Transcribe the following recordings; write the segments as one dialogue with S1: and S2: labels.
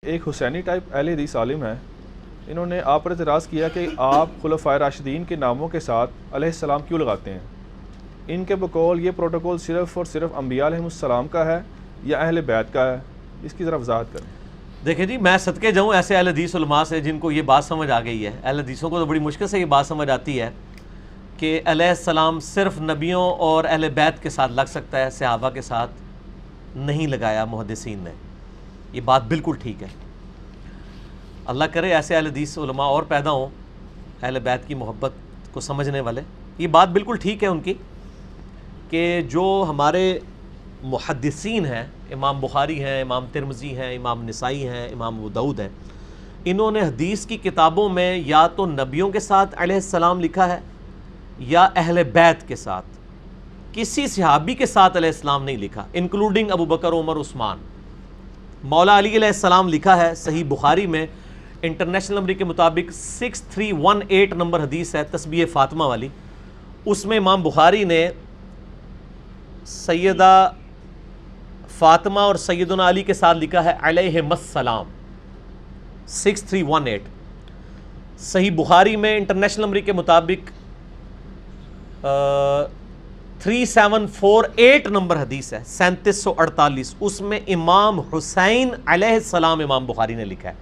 S1: ایک حسینی ٹائپ اہل حدیث عالم ہے، انہوں نے آپ پر اعتراض کیا کہ آپ خلفائے راشدین کے ناموں کے ساتھ علیہ السلام کیوں لگاتے ہیں؟ ان کے بقول یہ پروٹوکول صرف اور صرف انبیاء علیہم السلام کا ہے یا اہل بیت کا ہے؟ اس کی ذرا وضاحت کریں۔
S2: دیکھیں جی، میں صدقے جاؤں ایسے اہل حدیث علماء سے جن کو یہ بات سمجھ آ گئی ہے۔ اہل حدیثوں کو تو بڑی مشکل سے یہ بات سمجھ آتی ہے کہ علیہ السلام صرف نبیوں اور اہل بیت کے ساتھ لگ سکتا ہے، صحابہ کے ساتھ نہیں لگایا محدثین نے۔ یہ بات بالکل ٹھیک ہے، اللہ کرے ایسے اہل حدیث علماء اور پیدا ہوں اہل بیت کی محبت کو سمجھنے والے۔ یہ بات بالکل ٹھیک ہے ان کی کہ جو ہمارے محدثین ہیں، امام بخاری ہیں، امام ترمذی ہیں، امام نسائی ہیں، امام ابو داؤد ہیں، انہوں نے حدیث کی کتابوں میں یا تو نبیوں کے ساتھ علیہ السلام لکھا ہے یا اہل بیت کے ساتھ، کسی صحابی کے ساتھ علیہ السلام نہیں لکھا، انکلوڈنگ ابو بکر، عمر، عثمان۔ مولا علی علیہ السلام لکھا ہے صحیح بخاری میں، انٹرنیشنل نمبر کے مطابق 6318 نمبر حدیث ہے تسبیح فاطمہ والی۔ اس میں امام بخاری نے سیدہ فاطمہ اور سیدنا علی کے ساتھ لکھا ہے علیہم السلام، 6318۔ صحیح بخاری میں انٹرنیشنل نمبر کے مطابق 3748 نمبر حدیث ہے 3748، اس میں امام حسین علیہ السلام امام بخاری نے لکھا ہے۔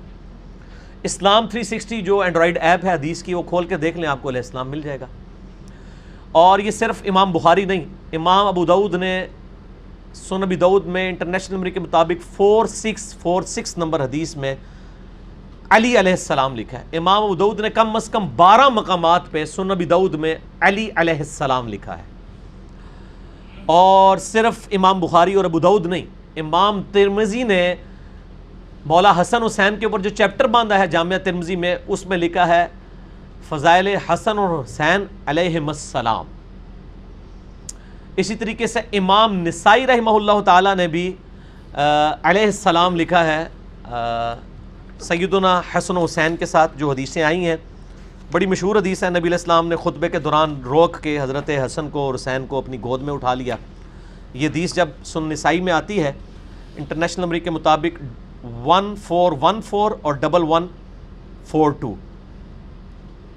S2: اسلام 360 جو اینڈرائیڈ ایپ ہے حدیث کی، وہ کھول کے دیکھ لیں، آپ کو علیہ السلام مل جائے گا۔ اور یہ صرف امام بخاری نہیں، امام ابو داؤد نے سنن ابی داؤد میں انٹرنیشنل نمبر کے مطابق 4646 نمبر حدیث میں علی علیہ السلام لکھا ہے۔ امام ابو داؤد نے کم از کم 12 مقامات پہ سنن ابی داؤد میں علی علیہ السلام لکھا ہے۔ اور صرف امام بخاری اور ابو داؤد نہیں، امام ترمذی نے مولا حسن حسین کے اوپر جو چیپٹر باندھا ہے جامعہ ترمذی میں، اس میں لکھا ہے فضائل حسن اور حسین علیہم السلام۔ اسی طریقے سے امام نسائی رحمہ اللہ تعالیٰ نے بھی علیہ السلام لکھا ہے سیدنا حسن حسین کے ساتھ، جو حدیثیں آئی ہیں بڑی مشہور حدیث ہے۔ نبی علیہ السلام نے خطبے کے دوران روک کے حضرت حسن کو اور حسین کو اپنی گود میں اٹھا لیا۔ یہ حدیث جب سنن نسائی میں آتی ہے انٹرنیشنل نمبر کے مطابق 1414 اور 1142،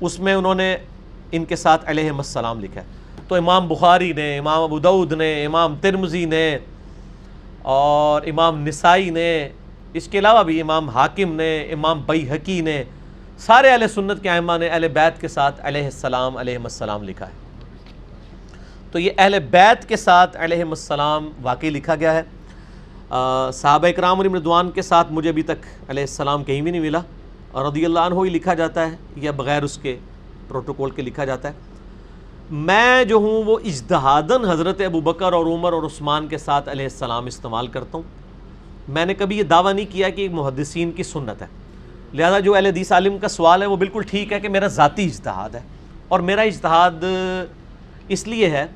S2: اس میں انہوں نے ان کے ساتھ علیہم السلام لکھا ہے۔ تو امام بخاری نے، امام ابو داؤد نے، امام ترمذی نے اور امام نسائی نے، اس کے علاوہ بھی امام حاکم نے، امام بیہقی نے، سارے اہل سنت کے ائمہ نے اہل بیت کے ساتھ علیہ السلام علیہم السلام لکھا ہے۔ تو یہ اہل بیت کے ساتھ علیہم السلام واقعی لکھا گیا ہے۔ صحابہ اکرام علیہم رضوان کے ساتھ مجھے ابھی تک علیہ السلام کہیں بھی نہیں ملا، اور رضی اللہ عنہ ہی لکھا جاتا ہے یا بغیر اس کے پروٹوکول کے لکھا جاتا ہے۔ میں جو ہوں وہ اجتہاداً حضرت ابو بکر اور عمر اور عثمان کے ساتھ علیہ السلام استعمال کرتا ہوں۔ میں نے کبھی یہ دعویٰ نہیں کیا کہ محدثین کی سنت ہے، لہذا جو اہل حدیث عالم کا سوال ہے وہ بالکل ٹھیک ہے کہ میرا ذاتی اجتہاد ہے، اور میرا اجتہاد اس لیے ہے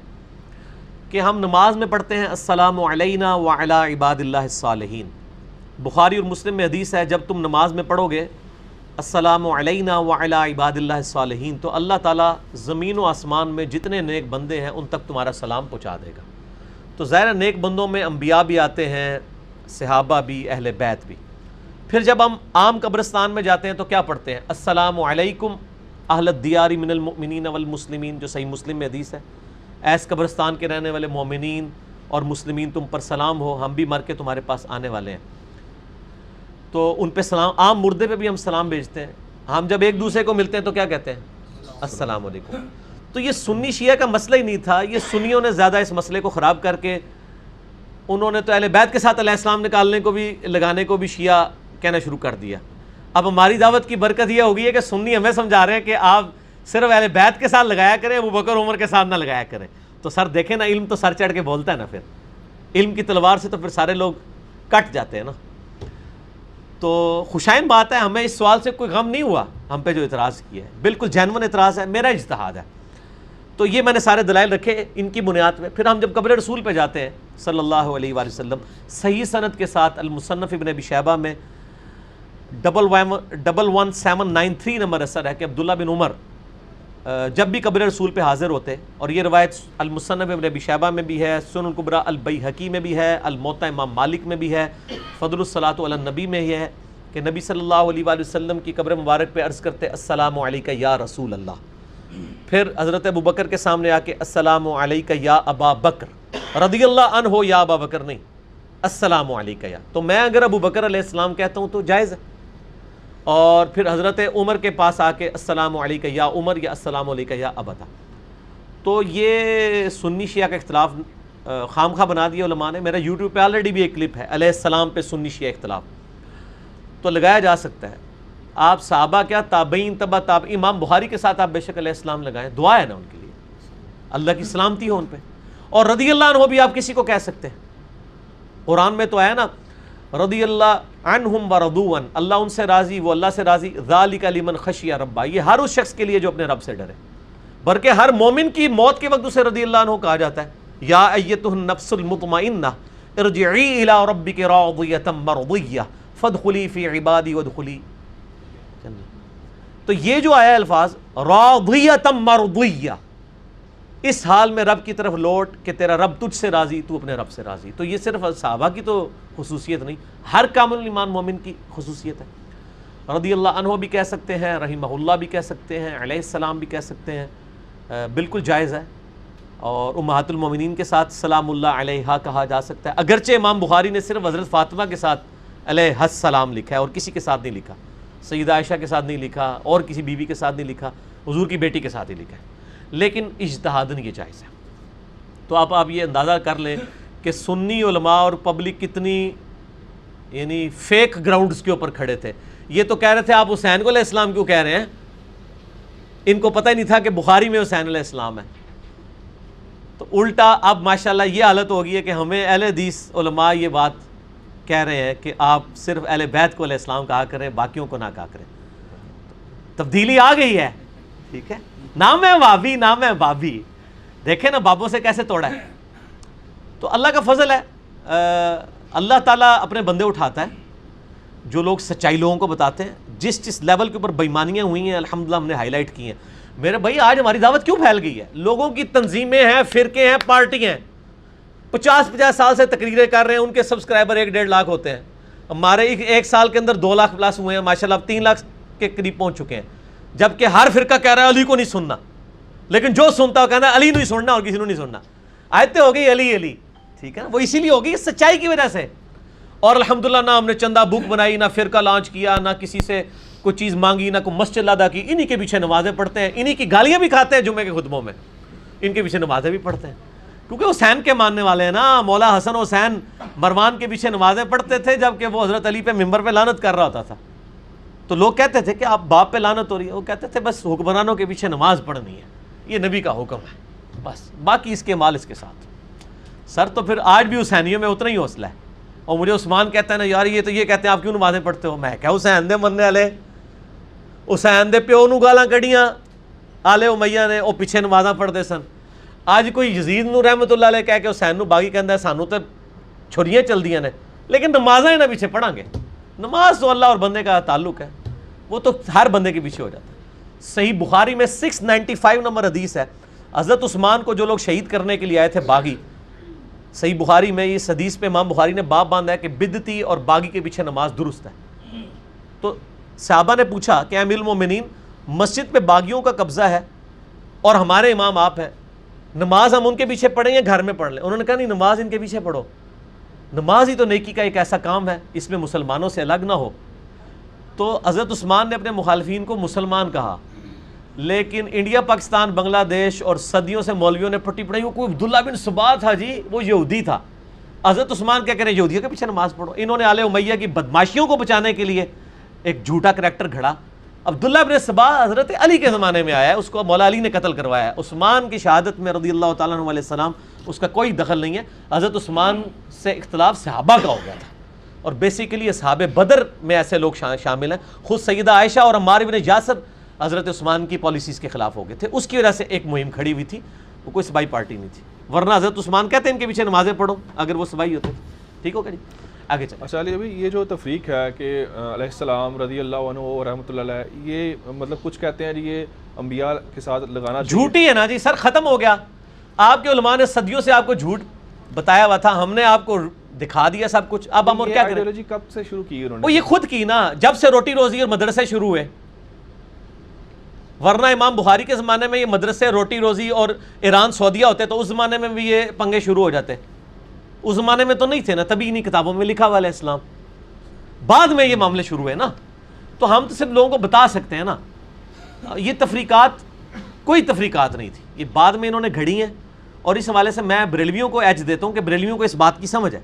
S2: کہ ہم نماز میں پڑھتے ہیں السلام علینا وعلی عباد اللہ الصالحین۔ بخاری اور مسلم میں حدیث ہے جب تم نماز میں پڑھو گے السلام علینا وعلی عباد اللہ الصالحین، تو اللہ تعالیٰ زمین و آسمان میں جتنے نیک بندے ہیں ان تک تمہارا سلام پہنچا دے گا۔ تو ظاہر نیک بندوں میں انبیاء بھی آتے ہیں، صحابہ بھی، اہل بیت بھی۔ پھر جب ہم عام قبرستان میں جاتے ہیں تو کیا پڑھتے ہیں؟ السلام علیکم اہل الدیار من المؤمنین والمسلمین، جو صحیح مسلم میں حدیث ہے، ایس قبرستان کے رہنے والے مومنین اور مسلمین تم پر سلام ہو، ہم بھی مر کے تمہارے پاس آنے والے ہیں۔ تو ان پہ سلام، عام مردے پہ بھی ہم سلام بھیجتے ہیں۔ ہم جب ایک دوسرے کو ملتے ہیں تو کیا کہتے ہیں؟ السلام علیکم۔ تو یہ سنی شیعہ کا مسئلہ ہی نہیں تھا، یہ سنیوں نے زیادہ اس مسئلے کو خراب کر کے انہوں نے تو اہل بیت کے ساتھ علیہ السلام نکالنے کو بھی، لگانے کو بھی شیعہ کہنا شروع کر دیا۔ اب ہماری دعوت کی برکت یہ ہوگی ہے کہ سنی ہمیں سمجھا رہے ہیں کہ آپ صرف اہل بیت کے ساتھ لگایا کریں، ابو بکر عمر کے ساتھ نہ لگایا کریں۔ تو سر دیکھیں نا، علم تو سر چڑھ کے بولتا ہے نا، پھر علم کی تلوار سے تو پھر سارے لوگ کٹ جاتے ہیں نا۔ تو خوشائن بات ہے، ہمیں اس سوال سے کوئی غم نہیں ہوا، ہم پہ جو اعتراض کیا ہے بالکل جینون اعتراض ہے، میرا اجتہاد ہے۔ تو یہ میں نے سارے دلائل رکھے ان کی بنیاد پہ۔ پھر ہم جب قبر رسول پہ جاتے ہیں صلی اللہ علیہ وآلہ وسلم، صحیح سند کے ساتھ المصنف ابن ابی شیبہ میں 11793 نمبر اثر ہے کہ عبداللہ بن عمر جب بھی قبر رسول پہ حاضر ہوتے، اور یہ روایت المصنف ابن ابی شیبہ میں بھی ہے، سنن الکبریٰ البیہقی میں بھی ہے، الموطا امام مالک میں بھی ہے، فضل الصلاۃ علی النبی میں ہی ہے، کہ نبی صلی اللہ علیہ وآلہ وسلم کی قبر مبارک پہ عرض کرتے السلام علیکہ یا رسول اللہ، پھر حضرت ابو بکر کے سامنے آ کے السلام علیکہ یا ابا بکر رضی اللہ عنہ ہو، یا ابا بکر نہیں، السلام علیکہ یا، تو میں اگر ابو بکر علیہ السلام کہتا ہوں تو جائز ہے، اور پھر حضرت عمر کے پاس آ کے السلام علیکہ یا عمر یا السلام علیکہ یا ابدا۔ تو یہ سنی شیعہ کا اختلاف خام خواہ بنا دیا علماء نے۔ میرا یوٹیوب پہ آلریڈی بھی ایک کلپ ہے علیہ السلام پہ سنی شیعہ اختلاف، تو لگایا جا سکتا ہے۔ آپ صحابہ کیا، تابعین، تبع تابعین، امام بخاری کے ساتھ آپ بے شک علیہ السلام لگائیں، دعا ہے نا ان کے لیے، اللہ کی سلامتی ہو ان پہ، اور رضی اللہ عنہ بھی آپ کسی کو کہہ سکتے ہیں۔ قرآن میں تو آیا نا رضی اللہ عنہم ورضوا عنہ، اللہ ان سے راضی، وہ اللہ سے راضی، ذالک لمن خشی ربہ، یہ ہر اس شخص کے لیے جو اپنے رب سے ڈرے، بلکہ ہر مومن کی موت کے وقت اسے رضی اللہ عنہ کہا جاتا ہے، یا ایتہ النفس المطمئنہ ارجعی الی ربک راضیۃ مرضیہ فادخلی فی عبادی وادخلی جنت۔ تو یہ جو آیا الفاظ راضیۃ مرضیہ، اس حال میں رب کی طرف لوٹ کہ تیرا رب تجھ سے راضی، تو اپنے رب سے راضی۔ تو یہ صرف صحابہ کی تو خصوصیت نہیں، ہر کامل ایمان مومن کی خصوصیت ہے۔ رضی اللہ عنہ بھی کہہ سکتے ہیں، رحمہ اللہ بھی کہہ سکتے ہیں، علیہ السلام بھی کہہ سکتے ہیں، بالکل جائز ہے۔ اور امہات المومنین کے ساتھ سلام اللہ علیہا کہا جا سکتا ہے، اگرچہ امام بخاری نے صرف حضرت فاطمہ کے ساتھ علیہ السلام لکھا ہے اور کسی کے ساتھ نہیں لکھا، سیدہ عائشہ کے ساتھ نہیں لکھا، اور کسی بیوی کے ساتھ نہیں لکھا، حضور کی بیٹی کے ساتھ ہی لکھا ہے، لیکن اجتہاداً یہ جائز ہے۔ تو آپ یہ اندازہ کر لیں کہ سنی علماء اور پبلک کتنی یعنی فیک گراؤنڈز کے اوپر کھڑے تھے۔ یہ تو کہہ رہے تھے آپ حسین کو علیہ السلام کیوں کہہ رہے ہیں، ان کو پتہ ہی نہیں تھا کہ بخاری میں حسین علیہ السلام ہے۔ تو الٹا اب ماشاءاللہ یہ حالت ہو گئی ہے کہ ہمیں اہل حدیث علماء یہ بات کہہ رہے ہیں کہ آپ صرف اہل بیت کو علیہ السلام کہا کریں، باقیوں کو نہ کہا کریں۔ تبدیلی آ گئی ہے، ٹھیک ہے، نام ہے وابی، نام ہے بابی، دیکھیں نا بابوں سے کیسے توڑا ہے۔ تو اللہ کا فضل ہے، اللہ تعالیٰ اپنے بندے اٹھاتا ہے، جو لوگ سچائی لوگوں کو بتاتے ہیں، جس لیول کے اوپر بےایمانیاں ہوئی ہیں الحمدللہ ہم نے ہائی لائٹ کی ہیں۔ میرے بھائی آج ہماری دعوت کیوں پھیل گئی ہے، لوگوں کی تنظیمیں ہیں، فرقے ہیں، پارٹیاں ہیں، 50 سال سے تقریریں کر رہے ہیں، ان کے سبسکرائبر 1-1.5 لاکھ ہوتے ہیں، ہمارے ایک سال کے اندر 2 لاکھ پلس ہوئے ہیں، ماشاءاللہ اب 3 لاکھ کے قریب پہنچ چکے ہیں، جبکہ ہر فرقہ کہہ رہا ہے علی کو نہیں سننا، لیکن جو سنتا ہے کہنا علی نہیں سننا اور کسی نے نہیں سننا۔ آیتیں ہو گئی علی علی، ٹھیک ہے نا، وہ اسی لیے ہوگی سچائی کی وجہ سے۔ اور الحمدللہ نہ ہم نے چندہ بک بنائی، نہ فرقہ لانچ کیا، نہ کسی سے کوئی چیز مانگی، نہ کوئی مسجد ادا کی، انہی کے پیچھے نمازیں پڑھتے ہیں، انہی کی گالیاں بھی کھاتے ہیں جمعے کے خطبوں میں، ان کے پیچھے نمازیں بھی پڑھتے ہیں، کیونکہ حسین کے ماننے والے ہیں نا۔ مولا حسن حسین مروان کے پیچھے نمازیں پڑھتے تھے جبکہ وہ حضرت علی پہ ممبر پہ لعنت کر رہا ہوتا تھا، تو لوگ کہتے تھے کہ آپ باپ پہ لعنت ہو رہی ہے، وہ کہتے تھے بس حکمرانوں کے پیچھے نماز پڑھنی ہے، یہ نبی کا حکم ہے، بس باقی اس کے مال اس کے ساتھ۔ سر تو پھر آج بھی حسینیوں میں اتنا ہی حوصلہ ہے، اور مجھے عثمان کہتا ہے نا یار یہ تو یہ کہتے ہیں آپ کیوں نمازیں پڑھتے ہو، میں کیا حسین دے مننے والے، حسین دے پیو نو گالاں کڑیاں آلے امیہ نے، وہ پیچھے نمازاں پڑھتے سن۔ آج کوئی یزید نو رحمت اللہ علیہ کہہ کے حسین نو باغی کہندا ہے سانو تو چھریاں چل دیاں نے، لیکن نمازیں نہ پیچھے پڑھاں گے، نماز تو اللہ اور بندے کا تعلق ہے، وہ تو ہر بندے کے پیچھے ہو جاتا ہے۔ صحیح بخاری میں 695 نمبر حدیث ہے، حضرت عثمان کو جو لوگ شہید کرنے کے لیے آئے تھے باغی، صحیح بخاری میں اس حدیث پہ امام بخاری نے باب باندھا ہے کہ بدعتی اور باغی کے پیچھے نماز درست ہے۔ تو صحابہ نے پوچھا کہ امیر المومنین مسجد پہ باغیوں کا قبضہ ہے اور ہمارے امام آپ ہیں، نماز ہم ان کے پیچھے پڑھیں یا گھر میں پڑھ لیں؟ انہوں نے کہا نہیں، نماز ان کے پیچھے پڑھو، نماز ہی تو نیکی کا ایک ایسا کام ہے اس میں مسلمانوں سے الگ نہ ہو۔ تو حضرت عثمان نے اپنے مخالفین کو مسلمان کہا، لیکن انڈیا، پاکستان، بنگلہ دیش اور صدیوں سے مولویوں نے پٹی پڑھائی، وہ کوئی عبداللہ بن سبا تھا جی، وہ یہودی تھا، حضرت عثمان کیا کریں یہودیوں کے پیچھے نماز پڑھو۔ انہوں نے آل امیہ کی بدماشیوں کو بچانے کے لیے ایک جھوٹا کریکٹر گھڑا۔ عبداللہ بن سبا حضرت علی کے زمانے میں آیا ہے، اس کو مولا علی نے قتل کروایا ہے، عثمان کی شہادت میں رضی اللہ تعالیٰ عنہ علیہ السلام اس کا کوئی دخل نہیں ہے۔ حضرت عثمان سے اختلاف صحابہ کا ہو گیا تھا، اور بیسیکلی اصحاب بدر میں ایسے لوگ شامل ہیں، خود سیدہ عائشہ اور عمار بن یاسر حضرت عثمان کی پالیسیز کے خلاف ہو گئے تھے، اس کی وجہ سے ایک مہم کھڑی ہوئی تھی، وہ کوئی صبائی پارٹی نہیں تھی، ورنہ حضرت عثمان کہتے ہیں ان کے پیچھے نمازیں پڑھو اگر وہ صبائی ہوتے تھے۔ ٹھیک ہو گیا جی، آگے چلیں۔
S1: اچھا علی ابھی یہ جو تفریق ہے کہ علیہ السلام رضی اللہ عنہ و رحمۃ اللہ علیہ، یہ مطلب کچھ کہتے ہیں جی یہ انبیاء کے ساتھ لگانا
S2: جھوٹی ہے نا جی سر، ختم ہو گیا۔ آپ کے علماء نے صدیوں سے آپ کو جھوٹ بتایا ہوا تھا، ہم نے آپ کو دکھا دیا سب کچھ. اب ہم اور کیا کریں؟
S1: آئیڈیالوجی کب سے شروع کی انہوں نے؟
S2: وہ یہ خود کی نا، جب سے روٹی روزی اور مدرسے شروع ہوئے. ورنہ امام بخاری کے زمانے میں یہ مدرسے، روٹی روزی اور ایران سعودیہ ہوتے تو اس زمانے میں بھی یہ پنگے شروع ہو جاتے. اس زمانے میں تو نہیں تھے نا، تبھی انہیں کتابوں میں لکھا ہوا ہے اسلام. بعد میں یہ معاملے شروع ہوئے نا، تو ہم تو صرف لوگوں کو بتا سکتے ہیں نا. یہ تفریقات کوئی تفریقات نہیں تھی، یہ بعد میں انہوں نے گھڑی ہیں. اور اس حوالے سے میں بریلویوں کو ایج دیتا ہوں کہ بریلویوں کو اس بات کی سمجھ ہے.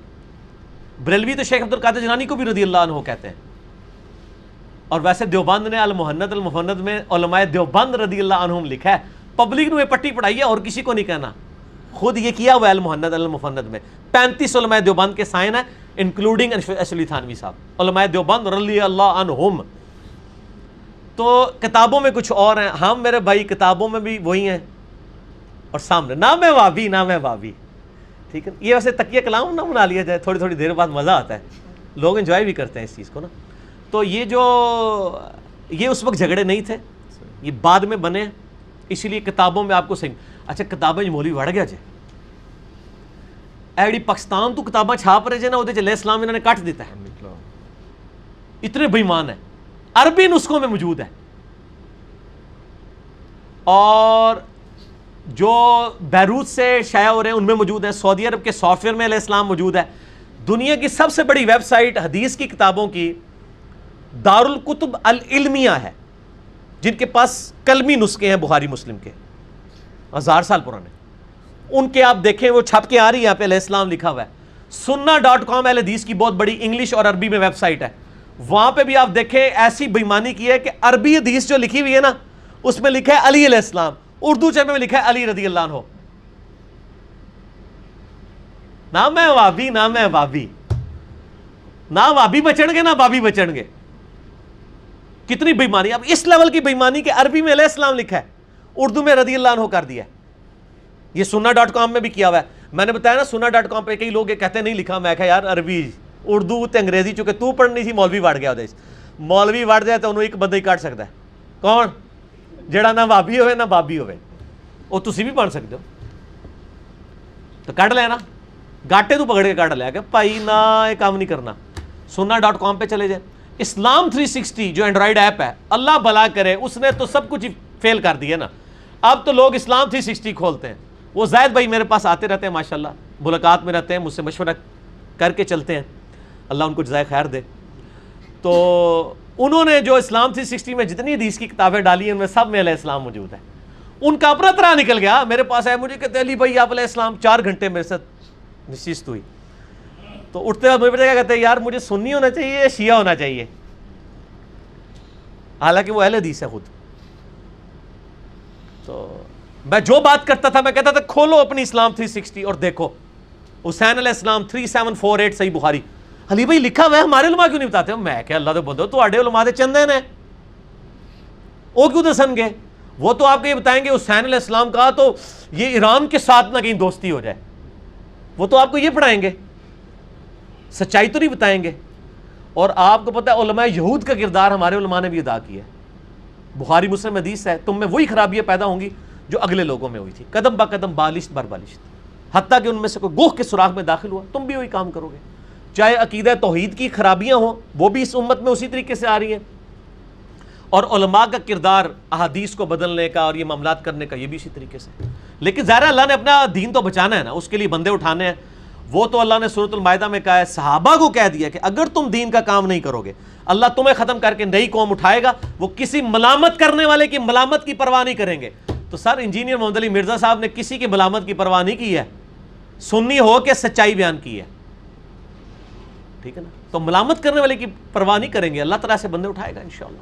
S2: بریلوی تو شیخ عبد القادر جیلانی کو بھی رضی اللہ عنہ کہتے ہیں. اور ویسے دیوبند نے المفند میں علماء دیوبند رضی اللہ عنہم لکھا ہے. پبلک نے پٹی پڑھائی ہے اور کسی کو نہیں کہنا، خود یہ کیا ہوا ہے المفند میں. 35 علماء دیوبند کے سائن ہیں انکلوڈنگ اشلی تھانوی صاحب، علماء دیوبند رضی اللہ عنہم. تو کتابوں میں کچھ اور ہیں، ہم میرے بھائی کتابوں میں بھی وہی ہیں اور سامنے نہ میں وابی نہ میں بابی. ٹھیک ہے، یہ ویسے تکیہ کلام نہ بنا لیا جائے، تھوڑی تھوڑی دیر بعد مزہ آتا ہے، لوگ انجوائے بھی کرتے ہیں اس چیز کو نا. تو یہ اس وقت جھگڑے نہیں تھے، یہ بعد میں بنے، اسی لیے کتابوں میں آپ کو صحیح. اچھا کتابیں مولوی وڑ گیا جائے ایڈی پاکستان تو کتاباں چھاپ رہے جے نا، علیہ السلام انہوں نے کٹ دیتا ہے. اتنے بےمان ہیں، عربی نسخوں میں موجود ہے، اور جو بیروت سے شائع ہو رہے ہیں ان میں موجود ہیں. سعودی عرب کے سافٹ ویئر میں علیہ السلام موجود ہے. دنیا کی سب سے بڑی ویب سائٹ حدیث کی کتابوں کی دارالکتب العلمیہ ہے، جن کے پاس کلمی نسخے ہیں بخاری مسلم کے 1000 سال پرانے. ان کے آپ دیکھیں وہ چھپ کے آ رہی ہے، یہاں پہ علیہ السلام لکھا ہوا ہے. sunna.com اہل حدیث کی بہت بڑی انگلش اور عربی میں ویب سائٹ ہے. وہاں پہ بھی آپ دیکھیں ایسی بےمانی کی ہے کہ عربی حدیث جو لکھی ہوئی ہے نا، اس میں لکھا ہے علی علیہ السلام، اردو چرمے میں لکھا ہے علی رضی اللہ عنہ. نہ میں وابی نہ میں بابی، نہ وابی بچن گے نہ بابی بچن گے. کتنی بےمانی! اب اس لیول کی بےمانی کہ عربی میں علیہ السلام لکھا ہے، اردو میں رضی اللہ عنہ کر دیا ہے. یہ sunna.com میں بھی کیا ہوا ہے. میں نے بتایا نا sunna.com پہ کئی لوگ کہتے ہیں نہیں لکھا. میں کہا یار عربی اردو تے انگریزی چونکہ تو پڑھنی سی مولوی وڑ گیا. مولوی وڑ جائے تو انہوں ایک بندہ ہی کٹ سکتا ہے. کون؟ جڑا نہ بابی ہوئے نہ بابی ہوئے. وہ تسی بھی بن سکتے ہو تو کٹ لینا، گاٹے تو پکڑ کے کٹ لیا کہ بھائی نہ یہ کام نہیں کرنا. sunna.com پہ چلے جائیں. اسلام 360 جو اینڈرائڈ ایپ ہے، اللہ بھلا کرے، اس نے تو سب کچھ فیل کر دیا نا. اب تو لوگ اسلام 360 کھولتے ہیں. وہ زید بھائی میرے پاس آتے رہتے ہیں ماشاءاللہ، ملاقات میں رہتے ہیں، مجھ سے مشورہ کر کے چلتے ہیں، اللہ ان کو جزائے خیر دے. تو انہوں نے جو اسلام 360 میں جتنی حدیث کی کتابیں ڈالی ہیں ان میں سب میں علیہ السلام موجود ہے. ان کا اپنا طرح نکل گیا. میرے پاس آئے، مجھے کہتے علی بھائی آپ علیہ السلام 4 گھنٹے میرے ساتھ نشست ہوئی. تو اٹھتے بعد مجھے کیا کہتے ہیں یار مجھے سنی ہونا چاہیے یا شیعہ ہونا چاہیے، حالانکہ وہ اہل حدیث ہے خود. تو میں جو بات کرتا تھا میں کہتا تھا کھولو اپنی اسلام 360 اور دیکھو حسین علیہ السلام 3748 صحیح بخاری. علی بھائی لکھا ہوا ہے، ہمارے علماء کیوں نہیں بتاتے ہو؟ میں کہ اللہ تو بندو تواڈے علماء دے چندے نے، وہ کیوں دسن گے؟ وہ تو آپ کو یہ بتائیں گے حسین علیہ السلام کا تو یہ ایران کے ساتھ نہ کہیں دوستی ہو جائے. وہ تو آپ کو یہ پڑھائیں گے، سچائی تو نہیں بتائیں گے. اور آپ کو پتہ ہے علماء یہود کا کردار ہمارے علماء نے بھی ادا کیا ہے. بخاری مسلم حدیث ہے، تم میں وہی خرابیاں پیدا ہوں گی جو اگلے لوگوں میں ہوئی تھی، قدم با قدم بالشت بر بالشت، حتیٰ کہ ان میں سے کوئی گوہ کے سوراخ میں داخل ہوا تم بھی وہی کام کرو گے. چاہے عقیدہ توحید کی خرابیاں ہوں وہ بھی اس امت میں اسی طریقے سے آ رہی ہیں، اور علماء کا کردار احادیث کو بدلنے کا اور یہ معاملات کرنے کا یہ بھی اسی طریقے سے. لیکن ظاہر اللہ نے اپنا دین تو بچانا ہے نا، اس کے لیے بندے اٹھانے ہیں. وہ تو اللہ نے سورۃ المائدہ میں کہا ہے، صحابہ کو کہہ دیا کہ اگر تم دین کا کام نہیں کرو گے اللہ تمہیں ختم کر کے نئی قوم اٹھائے گا. وہ کسی ملامت کرنے والے کی ملامت کی پرواہ نہیں کریں گے. تو سر انجینئر محمد علی مرزا صاحب نے کسی کی ملامت کی پرواہ نہیں کی ہے، سنی ہو کے سچائی بیان کی ہے. ٹھیک ہے نا، تو ملامت کرنے والے کی پرواہ نہیں کریں گے، اللہ تعالیٰ سے بندے اٹھائے گا انشاءاللہ.